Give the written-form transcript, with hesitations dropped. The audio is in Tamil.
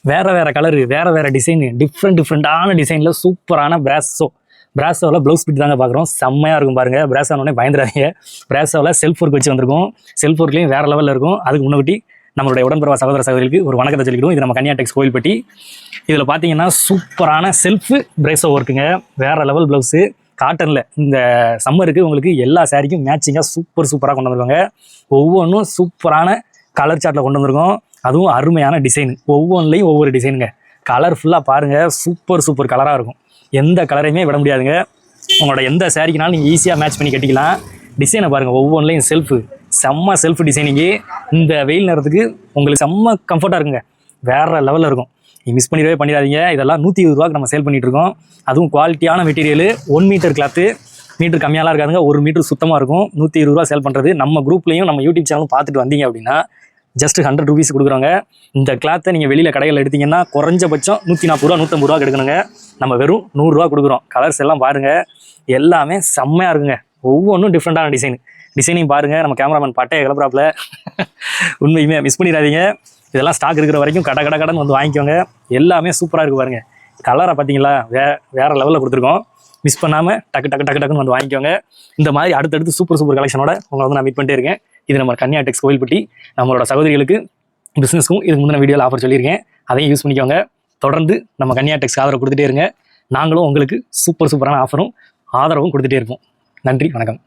வேறு கலரு, வேறு டிசைனு, டிஃப்ரெண்ட்டான டிசைனில் சூப்பரான பிராஸோவில் ப்ளவுஸ் பிட் தாங்க பார்க்குறோம். செம்மையாக இருக்கும் பாருங்கள். பிராஸோனே பயந்துடாதீங்க. பிராஸோவில் செல்ஃப் ஒர்க் வச்சு வந்திருக்கும். செல்ஃப் ஒர்க்லேயும் வேறு லெவலில் இருக்கும். அதுக்கு முன்னாடி நம்மளுடைய உடன்பிறவா சகோதர சகோதரிக்கு ஒரு வணக்கத்தை சொல்லிக்கிடும். இது நம்ம கன்னியா கோயில்பட்டி. இதில் பார்த்தீங்கன்னா சூப்பரான செல்ஃபு பிரேஸோ ஒர்க்குங்க. வேறு லெவல் ப்ளவுஸு காட்டனில். இந்த சம்மருக்கு உங்களுக்கு எல்லா சாரிக்கும் மேட்சிங்காக சூப்பராக கொண்டு வந்துருவாங்க. ஒவ்வொன்றும் சூப்பரான கலர் சார்ட்டில் கொண்டு வந்திருக்கோம். அதுவும் அருமையான டிசைன். ஒவ்வொன்றுலையும் ஒவ்வொரு டிசைனுங்க. கலர்ஃபுல்லாக பாருங்கள். சூப்பர் கலராக இருக்கும். எந்த கலரையுமே விட முடியாதுங்க. உங்களோட எந்த சாரிக்குனாலும் நீங்கள் ஈஸியாக மேட்ச் பண்ணி கட்டிக்கலாம். டிசைனை பாருங்கள். ஒவ்வொன்றுலையும் செம்ம செல்ஃப் டிசைனிங்கு. இந்த வெயில் நேரத்துக்கு உங்களுக்கு செம்ம கம்ஃபர்ட்டாக இருக்குங்க. வேறு லெவலில் இருக்கும். மிஸ் பண்ணிடாதீங்க. இதெல்லாம் 120 ரூபாய்க்கு நம்ம சேல் பண்ணிகிட்ருக்கோம். அதுவும் குவாலிட்டியான மெட்டீரியல். 1 metre cloth. மீட்டர் கம்மியாலாம் இருக்காதுங்க. 1 மீட்டர் சுத்தமாக இருக்கும். 120 ரூபா சேல் பண்ணுறது. நம்ம குரூப்லேயும் நம்ம யூடியூப் சேனலும் பார்த்துட்டு வந்தீங்க அப்படின்னா ஜஸ்ட் 100 ரூபீஸ் கொடுக்குறோங்க. இந்த கிளாத்தை நீங்கள் வெளியில் கடையில் எடுத்திங்கன்னா குறைஞ்சபட்சம் 140 ரூபா 150 ரூபா எடுக்கணுங்க. நம்ம வெறும் 100 ரூபா கொடுக்குறோம். கலர்ஸ் எல்லாம் பாருங்கள். எல்லாமே செம்மையாக இருக்குங்க. ஒவ்வொன்றும் டிஃப்ரெண்ட்டான டிசைனிங் பாருங்கள். நம்ம கேமராமேன் பட்டையை கிளப்புறாப்புல. உண்மையுமே மிஸ் பண்ணிடாதீங்க. இதெல்லாம் ஸ்டாக் இருக்கிற வரைக்கும் கடன் வந்து வாங்கிக்கோங்க. எல்லாமே சூப்பராக இருக்குது பாருங்கள். கலரை பார்த்தீங்களா? வேறு லெவலில் கொடுத்துருக்கோம். மிஸ் பண்ணாமல் டக்குன்னு வந்து வாங்கிக்கோங்க. இந்த மாதிரி அடுத்தடுத்து சூப்பர் கலெக்ஷனோட உங்களை வந்து நான் மீட் பண்ணிட்டே இருக்கேன். இது நம்ம கன்னியா கோயில்பட்டி. நம்மளோட சகோதரிகளுக்கு பிஸ்னஸ்க்கும் இதுக்கு முந்தின வீடியோவில் ஆஃபர் சொல்லியிருக்கேன். அதையும் யூஸ் பண்ணிக்கோங்க. தொடர்ந்து நம்ம கன்னியா ஆதரவு கொடுத்துட்டே இருங்க. நாங்களும் உங்களுக்கு சூப்பரான ஆஃபரும் ஆதரவும் கொடுத்துட்டே இருப்போம். நன்றி, வணக்கம்.